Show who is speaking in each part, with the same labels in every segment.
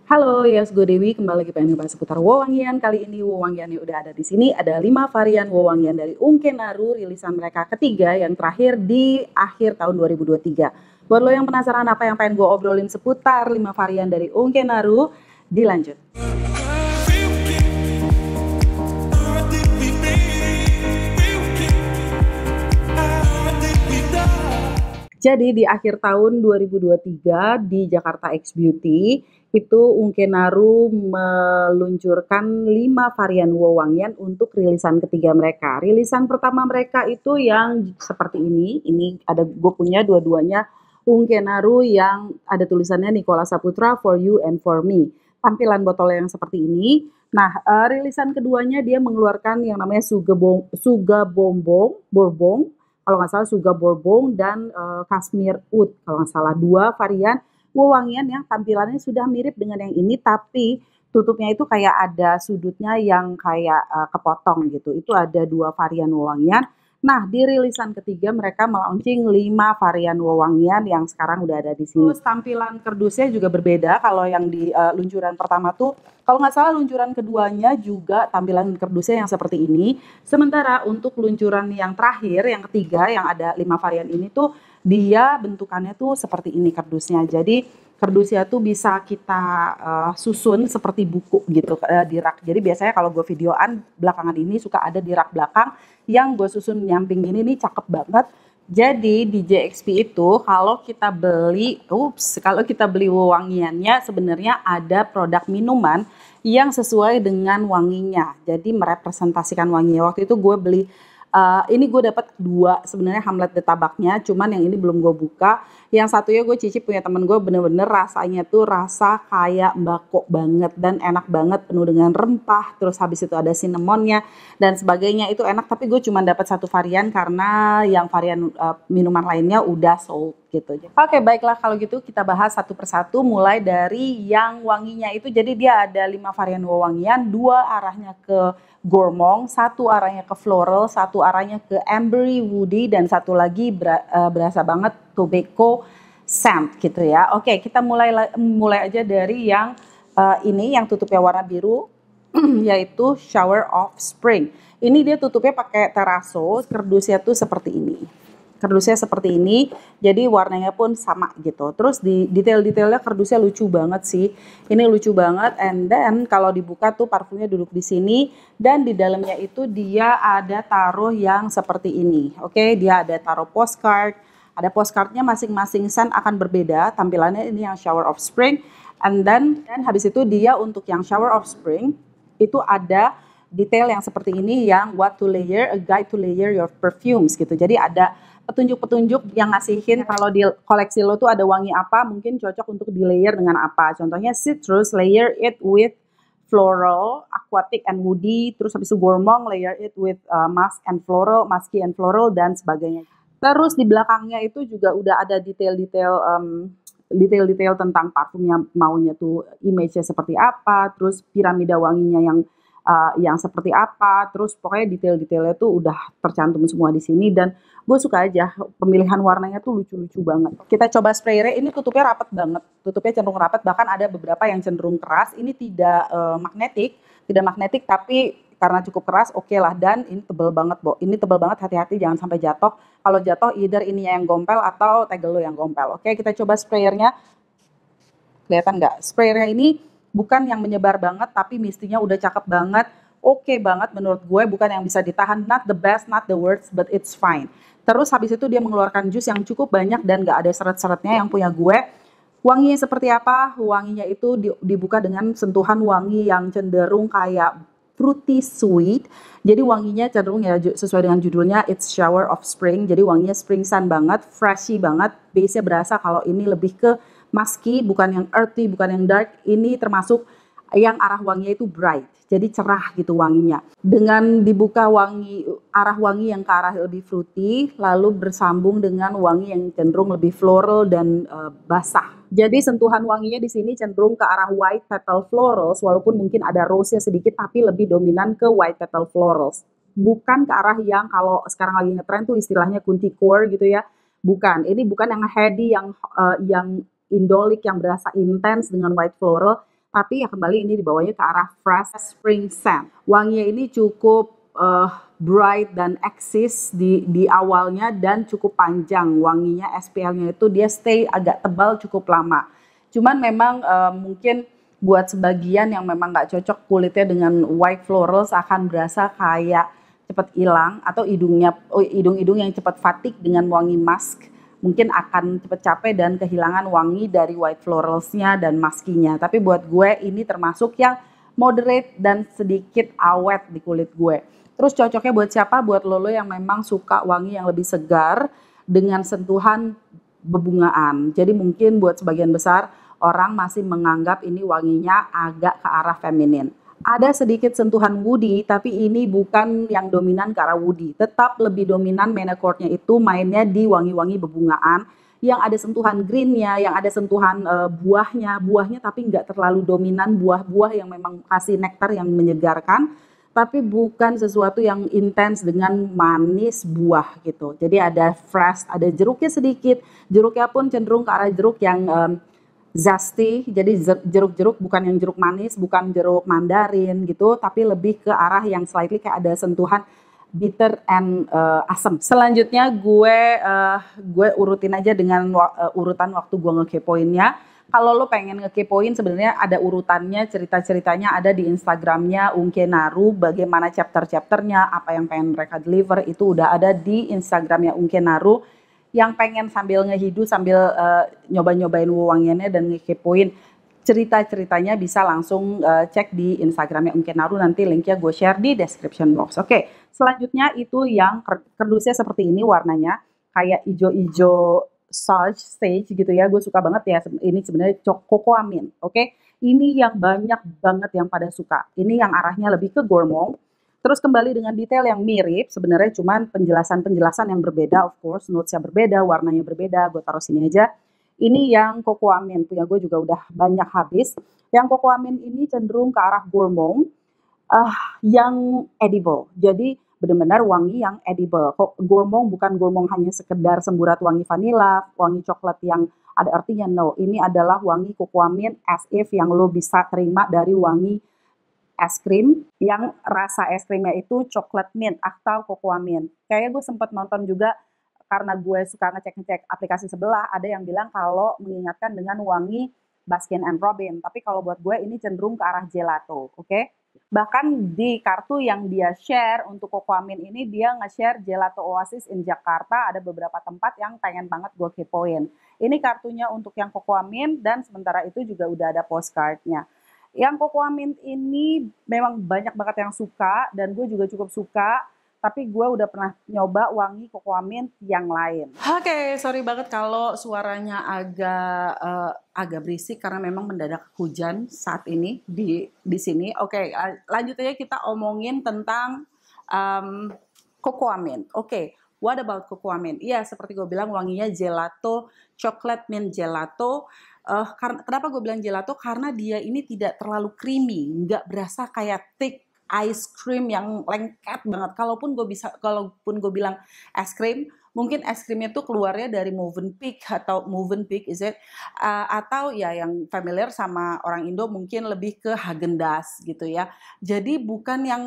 Speaker 1: Halo, Yas Go Dewi kembali lagi pengen ngebahas seputar wewangian. Kali ini wewangiannya udah ada di sini. Ada 5 varian wewangian dari Unkenaru, rilisan mereka ketiga yang terakhir di akhir tahun 2023. Buat lo yang penasaran apa yang pengen gue obrolin seputar 5 varian dari Unkenaru, dilanjut. Jadi di akhir tahun 2023 di Jakarta X Beauty itu Unkenaru meluncurkan 5 varian wewangian untuk rilisan ketiga mereka. Rilisan pertama mereka itu yang seperti ini. Ini ada gue punya dua-duanya Unkenaru yang ada tulisannya Nicola Saputra for you and for me. Tampilan botolnya yang seperti ini. Nah, rilisan keduanya dia mengeluarkan yang namanya Suga Bourbon, kalau nggak salah Suga Bourbon dan Kashmir Oud, kalau nggak salah, dua varian wewangian yang tampilannya sudah mirip dengan yang ini, tapi tutupnya itu kayak ada sudutnya yang kayak kepotong gitu. Itu ada dua varian wewangian. Nah, di rilisan ketiga mereka melaunching 5 varian wewangian yang sekarang udah ada di sini. Terus tampilan kerdusnya juga berbeda. Kalau yang di luncuran pertama tuh, kalau nggak salah luncuran keduanya juga tampilan kerdusnya yang seperti ini. Sementara untuk luncuran yang terakhir, yang ketiga, yang ada 5 varian ini tuh, dia bentukannya tuh seperti ini kerdusnya. Jadi kardusnya tuh bisa kita susun seperti buku gitu di rak. Jadi biasanya kalau gue videoan belakangan ini suka ada di rak belakang yang gue susun nyamping gini nih, cakep banget. Jadi di JXP itu kalau kita beli wewangiannya sebenarnya ada produk minuman yang sesuai dengan wanginya. Jadi merepresentasikan wanginya. Waktu itu gue beli ini gue dapat 2 sebenarnya Hamlet de tabaknya, cuman yang ini belum gue buka. Yang satunya gue cicip punya temen gue, bener-bener rasanya tuh rasa kayak mbako banget dan enak banget, penuh dengan rempah, terus habis itu ada cinnamonnya dan sebagainya, itu enak. Tapi gue cuma dapat 1 varian karena yang varian minuman lainnya udah sold gitu. Oke, baiklah kalau gitu kita bahas satu persatu mulai dari yang wanginya itu. Jadi dia ada 5 varian wewangian, 2 arahnya ke gourmand, 1 arahnya ke floral, 1 arahnya ke ambery woody, dan 1 lagi berasa banget tobacco scent gitu ya. Oke, kita mulai aja dari yang ini yang tutupnya warna biru yaitu Shower of Spring. Ini dia tutupnya pakai terrazzo, kerdusnya tuh seperti ini. Kerdusnya seperti ini, jadi warnanya pun sama gitu. Terus di detail-detailnya kerdusnya lucu banget sih. Ini lucu banget, and then kalau dibuka tuh parfumnya duduk di sini, dan di dalamnya itu dia ada taruh yang seperti ini. Oke, dia ada taruh postcard. Ada postcardnya, masing-masing scent akan berbeda. Tampilannya ini yang Shower of Spring, and then habis itu dia untuk yang Shower of Spring itu ada detail yang seperti ini, yang what to layer, a guide to layer your perfumes gitu. Jadi ada petunjuk-petunjuk yang ngasihin kalau di koleksi lo tuh ada wangi apa, mungkin cocok untuk di layer dengan apa. Contohnya citrus, layer it with floral, aquatic and woody. Terus habis itu gourmand, layer it with musky and floral dan sebagainya. Terus di belakangnya itu juga udah ada detail-detail tentang parfumnya, maunya tuh image-nya seperti apa, terus piramida wanginya yang seperti apa, terus pokoknya detail-detailnya tuh udah tercantum semua di sini, dan gue suka aja pemilihan warnanya tuh lucu-lucu banget. Kita coba sprayernya, ini tutupnya rapet banget, tutupnya cenderung rapet, bahkan ada beberapa yang cenderung keras. Ini tidak magnetik, tapi karena cukup keras, oke lah. Dan ini tebel banget, ini tebel banget, hati-hati jangan sampai jatuh. Kalau jatuh either ininya yang gompel atau tegel lo yang gompel. Oke, kita coba sprayernya. Kelihatan nggak? Sprayernya ini bukan yang menyebar banget, tapi mistinya udah cakep banget, oke banget menurut gue, bukan yang bisa ditahan, not the best, not the worst, but it's fine. Terus habis itu dia mengeluarkan jus yang cukup banyak dan gak ada seret-seretnya yang punya gue. Wanginya seperti apa? Wanginya itu dibuka dengan sentuhan wangi yang cenderung kayak fruity sweet. Jadi wanginya cenderung ya sesuai dengan judulnya, it's Shower of Spring. Jadi wanginya spring sun banget, freshy banget. Base-nya berasa kalau ini lebih ke musky, bukan yang earthy, bukan yang dark. Ini termasuk yang arah wanginya itu bright, jadi cerah gitu wanginya. Dengan dibuka arah wangi yang ke arah lebih fruity, lalu bersambung dengan wangi yang cenderung lebih floral dan basah. Jadi sentuhan wanginya di sini cenderung ke arah white petal florals, walaupun mungkin ada rose-nya sedikit, tapi lebih dominan ke white petal florals. Bukan ke arah yang kalau sekarang lagi ngetren tuh istilahnya kunti core gitu ya. Bukan, ini bukan yang heady, yang indolik, yang berasa intens dengan white floral, tapi ya kembali ini dibawanya ke arah fresh spring scent. Wanginya ini cukup bright dan eksis di awalnya dan cukup panjang wanginya. SPL-nya itu dia stay agak tebal cukup lama. Cuman memang mungkin buat sebagian yang memang nggak cocok kulitnya dengan white florals akan berasa kayak cepat hilang, atau hidung-hidung yang cepat fatigue dengan wangi musk mungkin akan cepat capek dan kehilangan wangi dari white floralsnya dan muskinya. Tapi buat gue ini termasuk yang moderate dan sedikit awet di kulit gue. Terus cocoknya buat siapa? Buat lo yang memang suka wangi yang lebih segar dengan sentuhan bebungaan. Jadi mungkin buat sebagian besar orang masih menganggap ini wanginya agak ke arah feminin. Ada sedikit sentuhan woody, tapi ini bukan yang dominan ke arah woody. Tetap lebih dominan Menacort-nya itu mainnya di wangi-wangi bebungaan, yang ada sentuhan greennya, yang ada sentuhan buahnya. Buahnya tapi nggak terlalu dominan buah-buah yang memang kasih nektar yang menyegarkan, tapi bukan sesuatu yang intens dengan manis buah gitu. Jadi ada fresh, ada jeruknya sedikit. Jeruknya pun cenderung ke arah jeruk yang zesty, jadi jeruk-jeruk bukan yang jeruk manis, bukan jeruk mandarin gitu, tapi lebih ke arah yang slightly kayak ada sentuhan bitter and asam. Selanjutnya gue urutin aja dengan urutan waktu gue ngekepoinnya. Kalau lo pengen ngekepoin sebenarnya ada urutannya, cerita-ceritanya ada di Instagramnya Unkenaru, bagaimana chapter-chapternya, apa yang pengen mereka deliver itu udah ada di Instagramnya Unkenaru. Yang pengen sambil ngehidu, sambil nyoba-nyobain wewangiannya dan ngekepoin cerita-ceritanya bisa langsung cek di Instagramnya Unkenaru, nanti linknya gue share di description box. Oke, selanjutnya itu yang kerdusnya seperti ini warnanya, kayak ijo-ijo sage gitu ya, gue suka banget ya, ini sebenarnya cocoa mint, oke? Ini yang banyak banget yang pada suka, ini yang arahnya lebih ke gourmand. Terus kembali dengan detail yang mirip, sebenarnya cuman penjelasan-penjelasan yang berbeda, of course, notes-nya berbeda, warnanya berbeda, gue taruh sini aja. Ini yang cocoa mint, punya gue juga udah banyak habis. Yang cocoa mint ini cenderung ke arah gourmand, yang edible. Jadi benar-benar wangi yang edible. Gourmand bukan gourmand hanya sekedar semburat wangi vanilla, wangi coklat yang ada artinya, no. Ini adalah wangi cocoa mint as if yang lo bisa terima dari wangi es krim yang rasa es krimnya itu coklat mint atau cocoa mint. Kayaknya gue sempat nonton juga karena gue suka ngecek-ngecek aplikasi sebelah, ada yang bilang kalau mengingatkan dengan wangi Baskin and Robin. Tapi kalau buat gue ini cenderung ke arah gelato, oke? Bahkan di kartu yang dia share untuk cocoa mint ini, dia nge-share Gelato Oasis in Jakarta, ada beberapa tempat yang pengen banget gue kepoin. Ini kartunya untuk yang cocoa mint, dan sementara itu juga udah ada postcardnya. Yang cocoa mint ini memang banyak banget yang suka, dan gue juga cukup suka, tapi gue udah pernah nyoba wangi cocoa mint yang lain. Oke, sorry banget kalau suaranya agak berisik karena memang mendadak hujan saat ini di sini. Oke, lanjut aja kita omongin tentang cocoa mint. Oke, what about cocoa mint? Iya, seperti gue bilang wanginya gelato, coklat mint gelato. Kenapa gue bilang gelato? Karena dia ini tidak terlalu creamy, nggak berasa kayak thick ice cream yang lengket banget. Kalaupun gue bilang es krim, mungkin es krimnya tuh keluarnya dari Movenpick is it? Atau ya yang familiar sama orang Indo mungkin lebih ke Häagen-Dazs gitu ya. Jadi bukan yang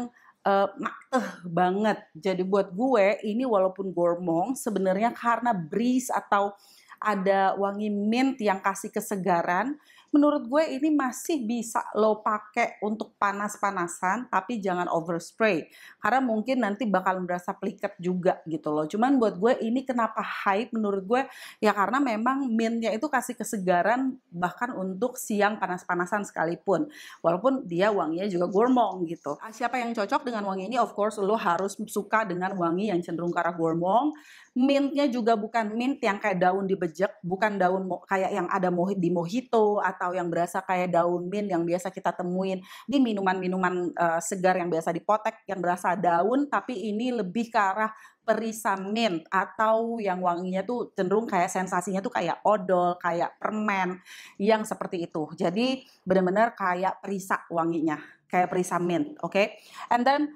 Speaker 1: banget. Jadi buat gue ini walaupun gourmand sebenarnya karena breeze atau ada wangi mint yang kasih kesegaran, menurut gue ini masih bisa lo pakai untuk panas-panasan, tapi jangan overspray. Karena mungkin nanti bakal berasa pliket juga gitu loh. Cuman buat gue ini kenapa hype menurut gue, ya karena memang mintnya itu kasih kesegaran bahkan untuk siang panas-panasan sekalipun. Walaupun dia wanginya juga gourmand gitu. Siapa yang cocok dengan wangi ini? Of course lo harus suka dengan wangi yang cenderung ke arah gourmand. Mintnya juga bukan mint yang kayak daun dibejek, bukan daun kayak yang ada di mojito atau yang berasa kayak daun mint yang biasa kita temuin di minuman-minuman segar yang biasa dipotek yang berasa daun, tapi ini lebih ke arah perisa mint atau yang wanginya tuh cenderung kayak sensasinya tuh kayak odol, kayak permen yang seperti itu. Jadi benar-benar kayak perisa wanginya, kayak perisa mint, oke? And then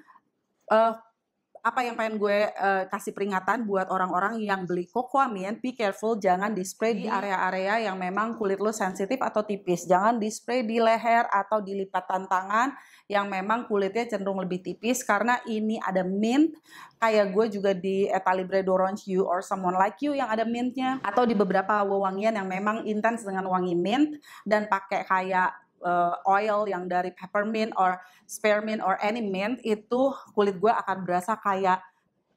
Speaker 1: apa yang pengen gue kasih peringatan buat orang-orang yang beli Cocoa Mint, be careful, jangan di spray di area-area yang memang kulit lo sensitif atau tipis. Jangan di spray di leher atau di lipatan tangan yang memang kulitnya cenderung lebih tipis, karena ini ada mint. Kayak gue juga di Etalibre d'Orange You or Someone Like You yang ada mintnya, atau di beberapa wewangian yang memang intens dengan wangi mint dan pakai kayak oil yang dari peppermint or spearmint or any mint, itu kulit gue akan berasa kayak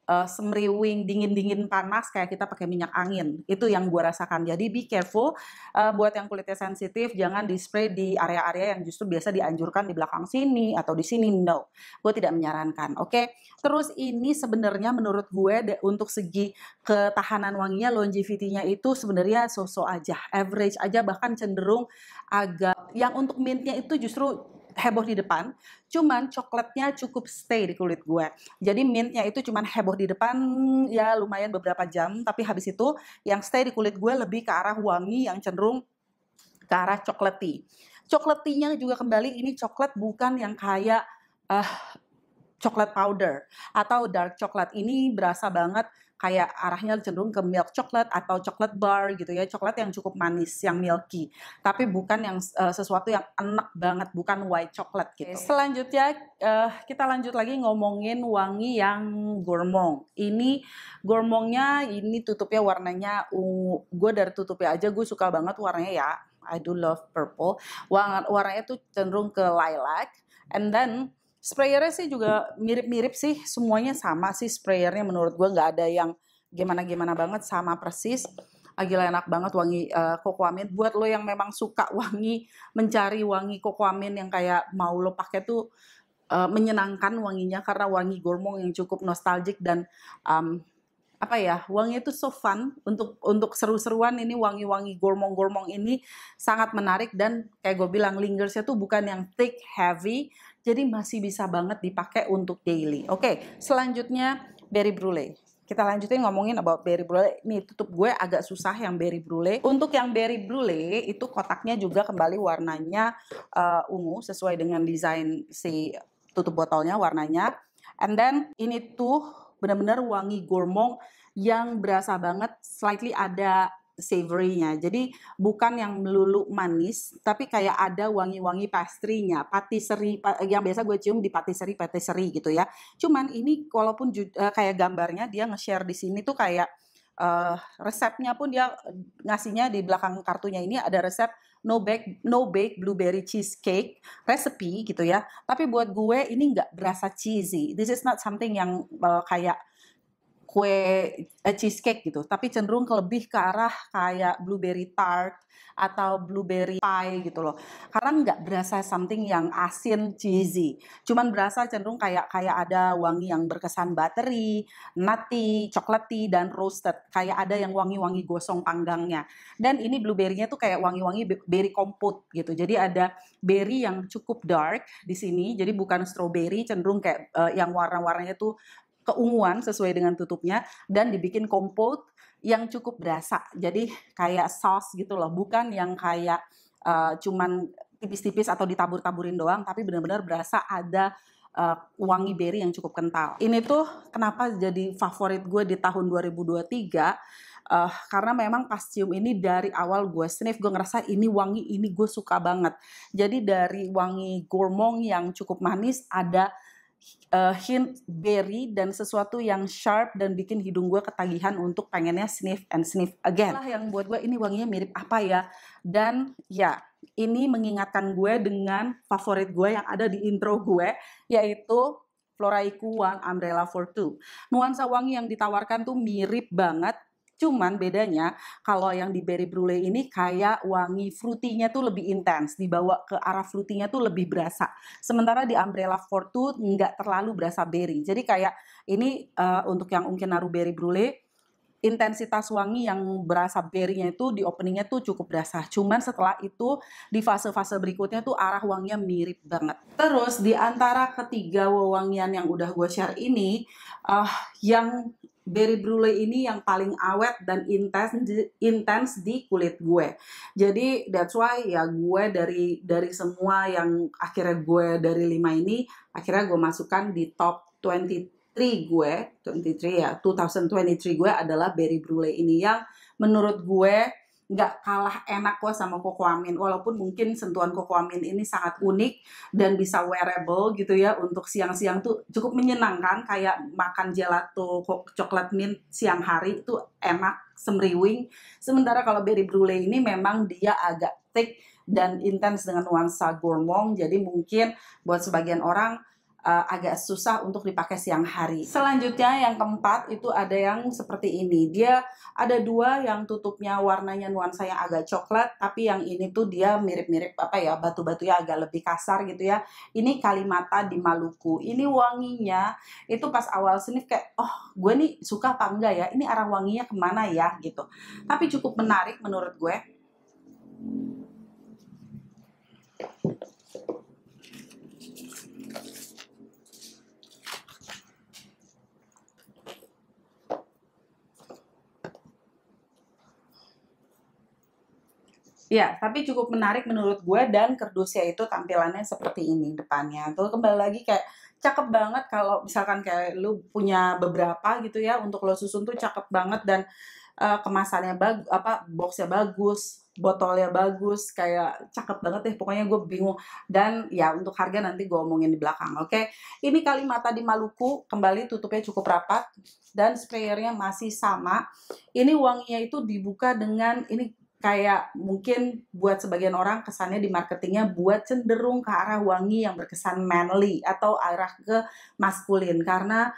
Speaker 1: semriwing, dingin-dingin panas kayak kita pakai minyak angin. Itu yang gue rasakan. Jadi be careful, buat yang kulitnya sensitif, jangan di spray di area-area yang justru biasa dianjurkan di belakang sini atau di sini. No, gue tidak menyarankan. Oke. Terus ini sebenarnya menurut gue untuk segi ketahanan wanginya, longevity-nya itu sebenarnya so-so aja, average aja, bahkan cenderung agak, yang untuk mintnya itu justru heboh di depan, cuman coklatnya cukup stay di kulit gue. Jadi mintnya itu cuman heboh di depan, ya lumayan beberapa jam, tapi habis itu yang stay di kulit gue lebih ke arah wangi yang cenderung ke arah chocolatey. Chocolatey-nya juga kembali, ini coklat bukan yang kayak coklat powder atau dark coklat. Ini berasa banget kayak arahnya cenderung ke milk coklat atau coklat bar gitu ya, coklat yang cukup manis, yang milky, tapi bukan yang sesuatu yang enak banget, bukan white coklat gitu. Selanjutnya kita lanjut lagi ngomongin wangi yang gourmand. Ini gourmandnya, ini tutupnya warnanya ungu. Gue dari tutupnya aja gue suka banget warnanya ya. I do love purple. Warnanya tuh cenderung ke lilac, and then sprayernya sih juga mirip-mirip sih, semuanya sama sih sprayernya, menurut gue nggak ada yang gimana-gimana banget, sama persis. Gila enak banget wangi Cocoa Mint. Buat lo yang memang suka wangi, mencari wangi Cocoa Mint yang kayak mau lo pakai tuh menyenangkan wanginya, karena wangi gourmand yang cukup nostalgic dan apa ya, wangi itu so fun untuk seru-seruan. Ini wangi-wangi gourmand ini sangat menarik, dan kayak gue bilang lingersnya tuh bukan yang thick heavy, jadi masih bisa banget dipakai untuk daily. Oke, selanjutnya berry brulee. Kita lanjutin ngomongin about berry brulee. Nih tutup gue agak susah yang berry brulee. Untuk yang berry brulee itu kotaknya juga kembali warnanya ungu sesuai dengan desain si tutup botolnya warnanya. And then ini tuh benar-benar wangi gourmand yang berasa banget, slightly ada savory-nya. Jadi bukan yang melulu manis, tapi kayak ada wangi-wangi pastry-nya, patisserie yang biasa gue cium di patisserie gitu ya. Cuman ini walaupun kayak gambarnya dia nge-share di sini tuh kayak resepnya pun dia ngasihnya di belakang kartunya, ini ada resep no bake blueberry cheesecake recipe gitu ya. Tapi buat gue ini nggak berasa cheesy. This is not something yang kayak kue cheesecake gitu, tapi cenderung lebih ke arah kayak blueberry tart atau blueberry pie gitu loh. Karena nggak berasa something yang asin cheesy, cuman berasa cenderung kayak ada wangi yang berkesan buttery, nutty, chocolatey, dan roasted. Kayak ada yang wangi-wangi gosong panggangnya. Dan ini blueberry-nya tuh kayak wangi-wangi berry compote gitu. Jadi ada berry yang cukup dark di sini. Jadi bukan strawberry, cenderung kayak yang warna-warnanya tuh keunguan sesuai dengan tutupnya, dan dibikin kompot yang cukup berasa. Jadi kayak sauce gitu loh, bukan yang kayak cuman tipis-tipis atau ditabur-taburin doang, tapi benar-benar berasa ada wangi berry yang cukup kental. Ini tuh kenapa jadi favorit gue di tahun 2023, karena memang pas cium ini dari awal gue sniff, gue ngerasa ini wangi ini gue suka banget. Jadi dari wangi gourmand yang cukup manis, ada hint berry dan sesuatu yang sharp dan bikin hidung gue ketagihan untuk pengennya sniff and sniff again. Lah yang buat gue ini wanginya mirip apa ya? Dan ya, ini mengingatkan gue dengan favorit gue yang ada di intro gue, yaitu Floraiku One Umbrella for Two. Nuansa wangi yang ditawarkan tuh mirip banget. Cuman bedanya kalau yang di berry brulee ini kayak wangi fruity-nya tuh lebih intens, dibawa ke arah fruity-nya tuh lebih berasa. Sementara di Umbrella for Two nggak terlalu berasa berry. Jadi kayak ini untuk yang mungkin naruh berry brulee, intensitas wangi yang berasa berry-nya itu di openingnya tuh cukup berasa. Cuman setelah itu di fase-fase berikutnya tuh arah wanginya mirip banget. Terus di antara ketiga wewangian yang udah gue share ini, yang berry brulee ini yang paling awet dan intens di kulit gue. Jadi that's why ya gue dari semua yang akhirnya gue dari 5 ini, akhirnya gue masukkan di top 23 2023 gue adalah Berry Brulee ini yang menurut gue nggak kalah enak kok sama Cocoamin, walaupun mungkin sentuhan Cocoamin ini sangat unik dan bisa wearable gitu ya, untuk siang-siang tuh cukup menyenangkan, kayak makan gelato coklat mint siang hari itu enak, semriwing. Sementara kalau Berry Brulee ini memang dia agak thick dan intens dengan nuansa gourmand, jadi mungkin buat sebagian orang agak susah untuk dipakai siang hari. Selanjutnya yang keempat itu ada yang seperti ini. Dia ada dua yang tutupnya warnanya nuansa yang agak coklat, tapi yang ini tuh dia mirip-mirip apa ya, batu-batunya agak lebih kasar gitu ya. Ini Kalimata di Maluku. Ini wanginya itu pas awal sniff kayak, oh gue nih suka apa enggak ya, ini arah wanginya kemana ya gitu. Tapi cukup menarik menurut gue. Ya, tapi cukup menarik menurut gue, dan kerdusnya itu tampilannya seperti ini depannya. Tuh kembali lagi kayak cakep banget kalau misalkan kayak lu punya beberapa gitu ya, untuk lo susun tuh cakep banget, dan kemasannya bagus, boxnya bagus, botolnya bagus, kayak cakep banget deh. Pokoknya gue bingung. Dan ya untuk harga nanti gue omongin di belakang, oke? Ini Kalimata di Maluku, kembali tutupnya cukup rapat, dan sprayernya masih sama. Ini wanginya itu dibuka dengan ini, kayak mungkin buat sebagian orang kesannya di marketingnya buat cenderung ke arah wangi yang berkesan manly atau arah ke maskulin, karena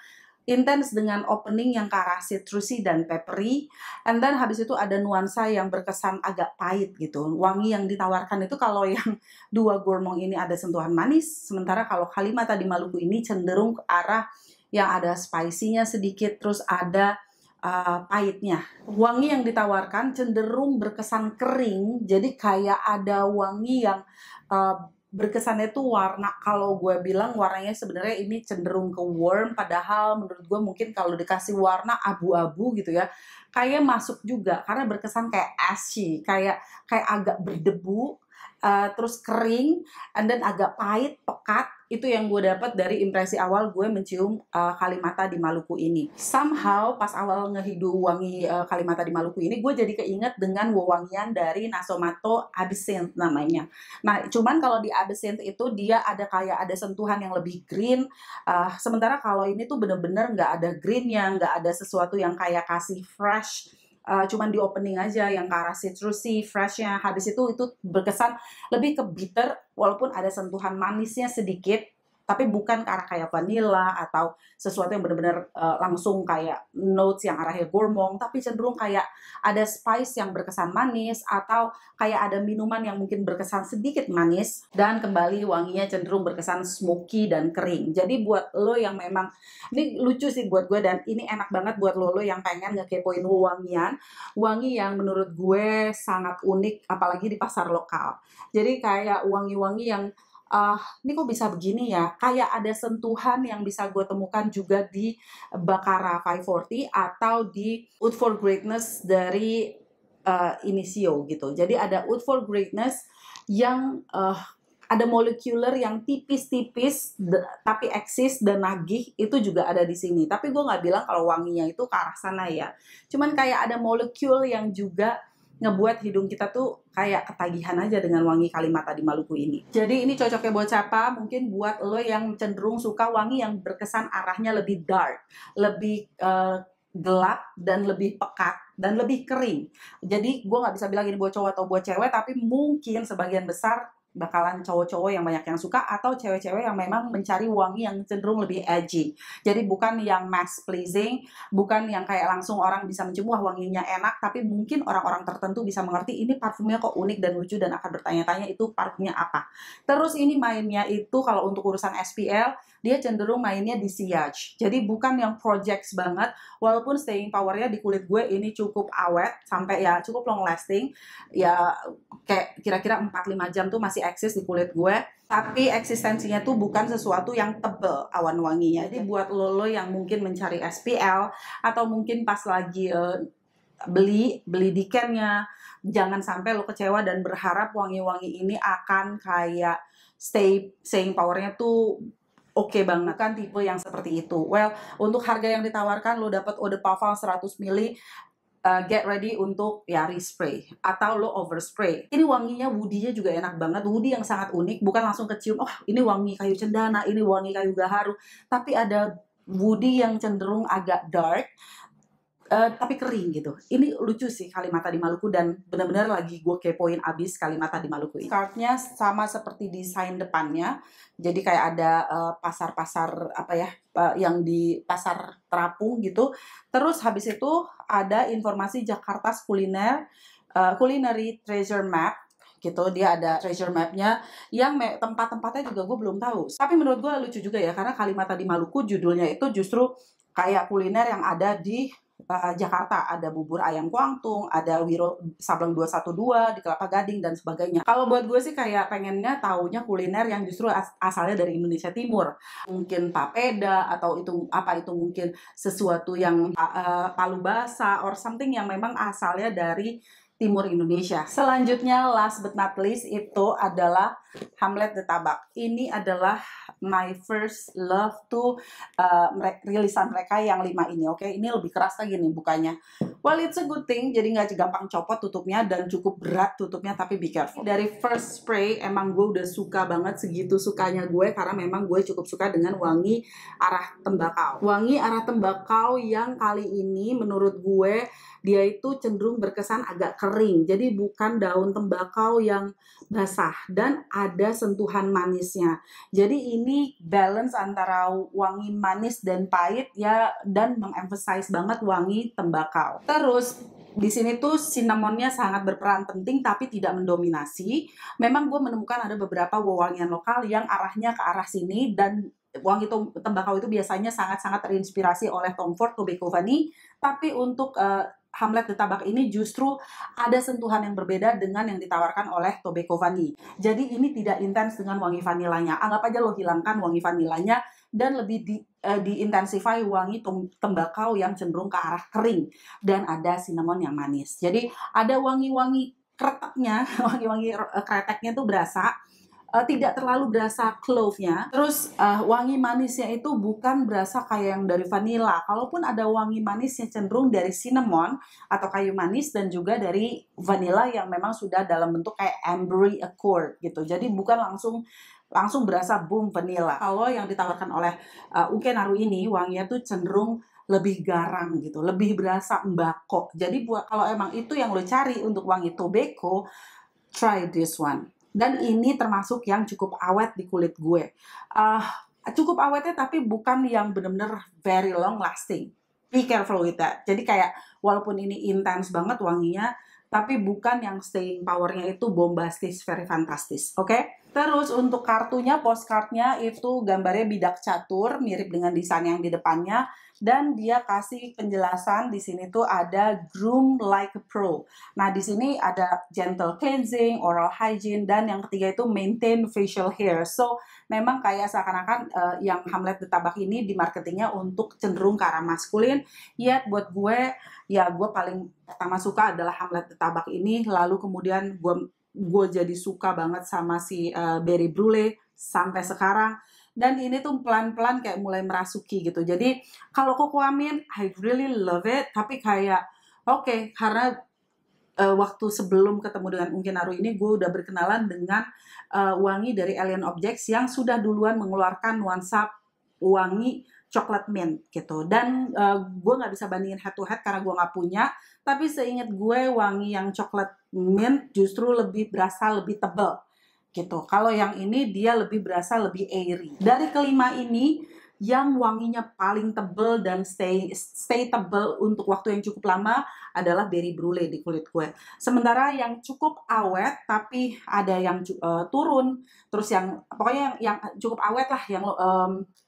Speaker 1: intens dengan opening yang ke arah citrusy dan peppery, and then habis itu ada nuansa yang berkesan agak pahit gitu. Wangi yang ditawarkan itu kalau yang dua gourmand ini ada sentuhan manis, sementara kalau Kalimata di Maluku ini cenderung ke arah yang ada spicy-nya sedikit, terus ada pahitnya. Wangi yang ditawarkan cenderung berkesan kering, jadi kayak ada wangi yang berkesannya tuh warna, kalau gue bilang warnanya sebenarnya ini cenderung ke warm, padahal menurut gue mungkin kalau dikasih warna abu-abu gitu ya, kayak masuk juga, karena berkesan kayak ashy, kayak agak berdebu, terus kering, and then agak pahit, pekat. Itu yang gue dapat dari impresi awal gue mencium Kalimata di Maluku ini. Somehow pas awal ngehidu wangi Kalimata di Maluku ini, gue jadi keinget dengan wewangian dari Nasomatto Absinthe namanya. Nah, cuman kalau di Absinthe itu dia ada kayak ada sentuhan yang lebih green, sementara kalau ini tuh bener-bener nggak ada greennya, nggak ada sesuatu yang kayak kasih fresh, cuman di opening aja yang ke arah citrusy, freshnya. Habis itu berkesan lebih ke bitter, walaupun ada sentuhan manisnya sedikit, tapi bukan ke arah kayak vanilla atau sesuatu yang benar-benar langsung kayak notes yang arahnya gourmand, tapi cenderung kayak ada spice yang berkesan manis, atau kayak ada minuman yang mungkin berkesan sedikit manis, dan kembali wanginya cenderung berkesan smoky dan kering. Jadi buat lo yang memang, ini lucu sih buat gue, dan ini enak banget buat lo yang pengen ngekepoin wangian, wangi yang menurut gue sangat unik, apalagi di pasar lokal. Jadi kayak wangi-wangi yang ini kok bisa begini ya, kayak ada sentuhan yang bisa gue temukan juga di Baccarat 540 atau di Wood for Greatness dari Initio gitu. Jadi ada Wood for Greatness yang ada molekuler yang tipis-tipis tapi eksis dan nagih, itu juga ada di sini. Tapi gue nggak bilang kalau wanginya itu ke arah sana ya. Cuman kayak ada molekul yang juga ngebuat hidung kita tuh kayak ketagihan aja dengan wangi Kalimata di Maluku ini. Jadi ini cocoknya buat siapa? Mungkin buat lo yang cenderung suka wangi yang berkesan arahnya lebih dark, lebih gelap, dan lebih pekat, dan lebih kering. Jadi gue nggak bisa bilang ini buat cowok atau buat cewek, tapi mungkin sebagian besar bakalan cowok-cowok yang banyak yang suka, atau cewek-cewek yang memang mencari wangi yang cenderung lebih edgy. Jadi bukan yang mass pleasing, bukan yang kayak langsung orang bisa mencium wah wanginya enak, tapi mungkin orang-orang tertentu bisa mengerti ini parfumnya kok unik dan lucu, dan akan bertanya-tanya itu parfumnya apa. Terus ini mainnya itu kalau untuk urusan SPL, dia cenderung mainnya di sillage. Jadi bukan yang projects banget, walaupun staying powernya di kulit gue ini cukup awet, sampai ya cukup long lasting, ya kayak kira-kira 4-5 jam tuh masih eksis di kulit gue, tapi eksistensinya tuh bukan sesuatu yang tebel awan wanginya. Jadi buat lo yang mungkin mencari SPL, atau mungkin pas lagi beli dikennya, jangan sampai lo kecewa dan berharap wangi-wangi ini akan kayak staying powernya tuh oke banget, kan tipe yang seperti itu. Well, untuk harga yang ditawarkan lo dapat eau de parfum 100 mili, get ready untuk ya respray atau lo overspray. Ini wanginya woody-nya juga enak banget, woody yang sangat unik, bukan langsung kecium, oh ini wangi kayu cendana, ini wangi kayu gaharu, tapi ada woody yang cenderung agak dark, tapi kering gitu. Ini lucu sih Kalimata di Maluku dan benar-benar lagi gue kepoin abis Kalimata di Maluku ini. Scarfnya sama seperti desain depannya, jadi kayak ada pasar-pasar apa ya, yang di pasar terapung gitu. Terus habis itu ada informasi Jakarta kuliner, culinary treasure map gitu. Dia ada treasure mapnya yang tempat-tempatnya juga gue belum tahu. Tapi menurut gue lucu juga ya, karena Kalimata di Maluku judulnya itu justru kayak kuliner yang ada di Jakarta. Ada bubur ayam kuangtung, ada Wiro Sableng 212 di Kelapa Gading dan sebagainya. Kalau buat gue sih kayak pengennya taunya kuliner yang justru asalnya dari Indonesia Timur. Mungkin papeda atau itu apa itu mungkin sesuatu yang palu basah or something yang memang asalnya dari Timur Indonesia. Selanjutnya last but not least itu adalah Hamlet the Tabak. Ini adalah my first love to rilisan mereka yang 5 ini. Oke, ini lebih keras lagi nih bukanya. Well, it's a good thing, jadi nggak gampang copot tutupnya dan cukup berat tutupnya, tapi be careful. Dari first spray emang gue udah suka banget, segitu sukanya gue karena memang gue cukup suka dengan wangi arah tembakau. Wangi arah tembakau yang kali ini menurut gue dia itu cenderung berkesan agak kering, jadi bukan daun tembakau yang basah dan ada sentuhan manisnya. Jadi ini balance antara wangi manis dan pahit ya, dan mengemphasize banget wangi tembakau. Terus di sini tuh cinnamonnya sangat berperan penting tapi tidak mendominasi. Memang gue menemukan ada beberapa wewangian lokal yang arahnya ke arah sini, dan wangi tembakau itu biasanya sangat-sangat terinspirasi oleh Tom Ford, Tobacco Vanille. Tapi untuk Hamlet the Tabak ini justru ada sentuhan yang berbeda dengan yang ditawarkan oleh Tobacco Vanille. Jadi ini tidak intens dengan wangi vanilanya. Anggap aja lo hilangkan wangi vanilanya dan lebih diintensify wangi tembakau yang cenderung ke arah kering, dan ada cinnamon yang manis. Jadi ada wangi-wangi kreteknya, wangi-wangi kreteknya tuh berasa. Tidak terlalu berasa clove-nya. Terus wangi manisnya itu bukan berasa kayak yang dari vanilla. Kalaupun ada wangi manisnya cenderung dari cinnamon atau kayu manis, dan juga dari vanilla yang memang sudah dalam bentuk kayak ambery accord gitu. Jadi bukan langsung berasa boom vanilla. Kalau yang ditawarkan oleh Ukenaru ini wanginya tuh cenderung lebih garang gitu, lebih berasa mbako. Jadi kalau emang itu yang lo cari untuk wangi tobacco, try this one. Dan ini termasuk yang cukup awet di kulit gue. Cukup awetnya tapi bukan yang bener-bener very long lasting. Be careful with that. Jadi kayak walaupun ini intens banget wanginya, tapi bukan yang staying powernya itu bombastis, very fantastis. Oke? Terus untuk kartunya, postcardnya itu gambarnya bidak catur, mirip dengan desain yang di depannya. Dan dia kasih penjelasan di sini tuh ada groom like a pro. Nah di sini ada gentle cleansing, oral hygiene, dan yang ketiga itu maintain facial hair. So memang kayak seakan-akan yang Hamlet the Tabak ini di marketingnya untuk cenderung ke arah maskulin. Yet buat gue, ya gue paling pertama suka adalah Hamlet the Tabak ini. Lalu kemudian gue jadi suka banget sama si Berry Brulee sampai sekarang. Dan ini tuh pelan-pelan kayak mulai merasuki gitu. Jadi kalau Cocoamin, I really love it. Tapi kayak oke, karena waktu sebelum ketemu dengan Ukenaru ini, gue udah berkenalan dengan wangi dari Alien Objects yang sudah duluan mengeluarkan nuansa wangi coklat mint gitu. Dan gue nggak bisa bandingin head to head karena gue nggak punya. Tapi seingat gue wangi yang coklat mint justru berasa lebih tebal gitu. Kalau yang ini dia lebih berasa lebih airy. Dari kelima ini yang wanginya paling tebal dan stay tebal untuk waktu yang cukup lama adalah Berry Brulee di kulit gue. Sementara yang cukup awet tapi ada yang turun, terus yang pokoknya yang cukup awet lah, yang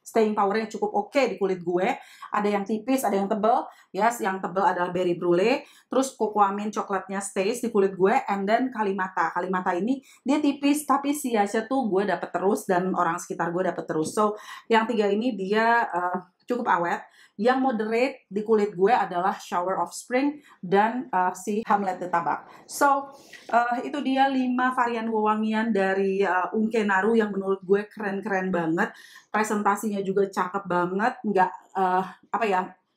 Speaker 1: staying powernya cukup oke di kulit gue. Ada yang tipis, ada yang tebal. Yes, yang tebal adalah Berry Brulee. Terus Cocoamin coklatnya stays di kulit gue, and then Kalimata. Kalimata ini dia tipis tapi siasnya tuh gue dapet terus dan orang sekitar gue dapet terus. So yang tiga ini dia cukup awet. Yang moderate di kulit gue adalah Shower of Spring dan si Hamlet de Tabak. So, itu dia 5 varian wewangian dari Unke Naru yang menurut gue keren-keren banget. Presentasinya juga cakep banget,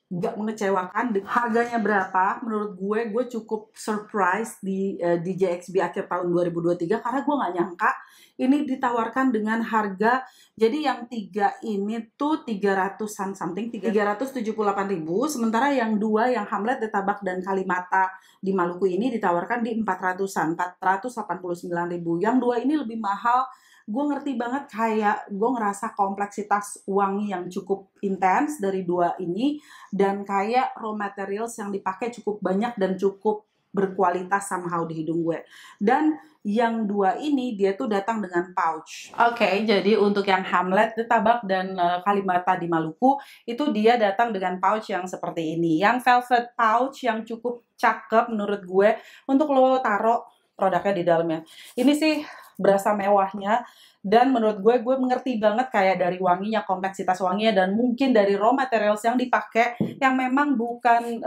Speaker 1: nggak mengecewakan. Harganya berapa? Menurut gue cukup surprise di JXB akhir tahun 2023 karena gue nggak nyangka ini ditawarkan dengan harga. Jadi yang 3 ini tuh 300-an something, 378.000, sementara yang 2 yang Hamlet de Tabak dan Kalimata di Maluku ini ditawarkan di 400-an, 489.000. Yang 2 ini lebih mahal. Gue ngerti banget, kayak gue ngerasa kompleksitas wangi yang cukup intens dari 2 ini, dan kayak raw materials yang dipakai cukup banyak dan cukup berkualitas somehow di hidung gue. Dan yang 2 ini dia tuh datang dengan pouch. Oke, jadi untuk yang Hamlet de Tabak dan Kalimata di Maluku itu dia datang dengan pouch yang seperti ini, yang velvet pouch yang cukup cakep menurut gue untuk lo taruh produknya di dalamnya. Ini sih berasa mewahnya, dan menurut gue mengerti banget kayak dari wanginya, kompleksitas wanginya, dan mungkin dari raw materials yang dipakai yang memang bukan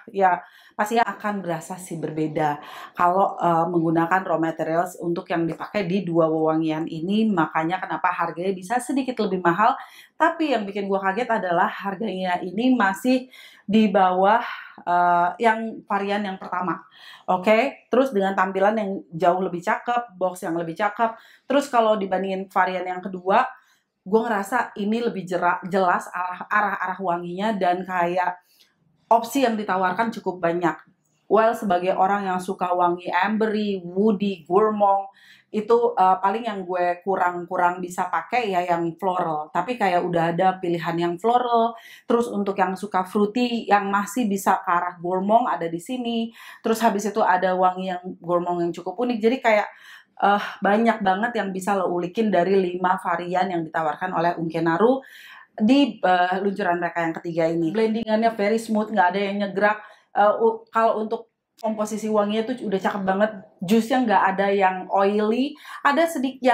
Speaker 1: ya pastinya akan berasa sih berbeda kalau menggunakan raw materials untuk yang dipakai di 2 wewangian ini. Makanya kenapa harganya bisa sedikit lebih mahal, tapi yang bikin gue kaget adalah harganya ini masih di bawah yang varian yang pertama. Oke, terus dengan tampilan yang jauh lebih cakep, box yang lebih cakep. Terus kalau dibandingin varian yang kedua, gue ngerasa ini lebih jelas arah wanginya, dan kayak opsi yang ditawarkan cukup banyak. Well, sebagai orang yang suka wangi ambery, woody, gourmand, itu paling yang gue kurang bisa pakai ya yang floral. Tapi kayak udah ada pilihan yang floral. Terus untuk yang suka fruity, yang masih bisa ke arah gourmand ada di sini. Terus habis itu ada wangi yang gourmand yang cukup unik. Jadi kayak banyak banget yang bisa lo ulikin dari 5 varian yang ditawarkan oleh Unke-Naru di luncuran mereka yang ketiga ini. Blendingannya very smooth, nggak ada yang nyegrak. Kalau untuk komposisi wanginya tuh udah cakep banget. Jusnya nggak ada yang oily. Ada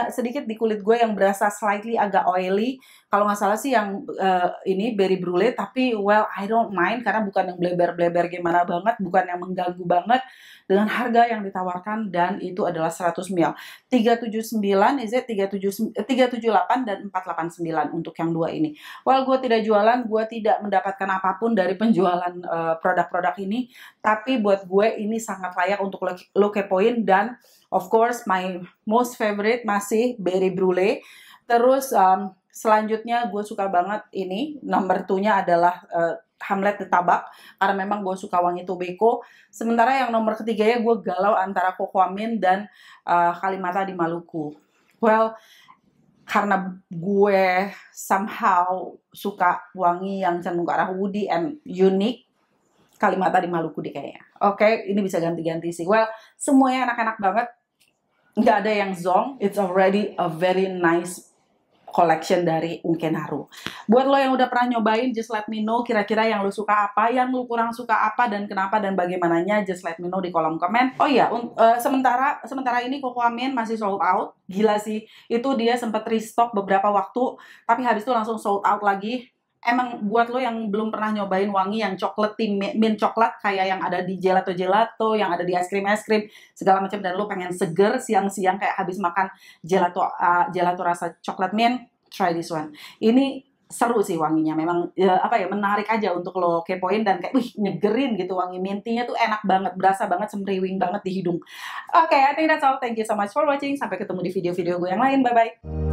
Speaker 1: sedikit di kulit gue yang berasa slightly agak oily. Kalau nggak salah sih yang ini berry brulee, tapi well I don't mind karena bukan yang bleber-bleber gimana banget, bukan yang mengganggu banget. Dengan harga yang ditawarkan, dan itu adalah 100 ml. 379, is it? 378 dan 489 untuk yang 2 ini. Well, gue tidak jualan, gue tidak mendapatkan apapun dari penjualan produk-produk ini, tapi buat gue ini sangat layak untuk lo kepoin. Dan of course my most favorite masih berry brulee. Terus selanjutnya gue suka banget ini, number 2-nya adalah Hamlet de Tabak, karena memang gue suka wangi tobacco. Sementara yang nomor ketiganya gue galau antara Cocoa Mint dan Kalimata di Maluku. Well, karena gue somehow suka wangi yang cenderung ke arah woody and unique, Kalimata di Maluku deh kayaknya. Oke, ini bisa ganti-ganti sih. Well, semuanya enak-enak banget. Nggak ada yang zonk. It's already a very nice collection dari Unke-Naru. Buat lo yang udah pernah nyobain, just let me know kira-kira yang lo suka apa, yang lo kurang suka apa, dan kenapa, dan bagaimananya. Just let me know di kolom komen. Oh iya, sementara ini Cocoa Mint masih sold out. Gila sih, itu dia sempat restock beberapa waktu, tapi habis itu langsung sold out lagi. Emang buat lo yang belum pernah nyobain wangi yang chocolatey, mint coklat kayak yang ada di gelato, yang ada di es krim segala macam, dan lo pengen seger siang-siang kayak habis makan gelato rasa coklat mint, try this one. Ini seru sih wanginya, memang menarik aja untuk lo kepoin, dan kayak nyegerin gitu, wangi mintinya tuh enak banget, berasa banget, semriwing banget di hidung. Oke, I think that's all. Thank you so much for watching. Sampai ketemu di video-video gue yang lain. Bye bye.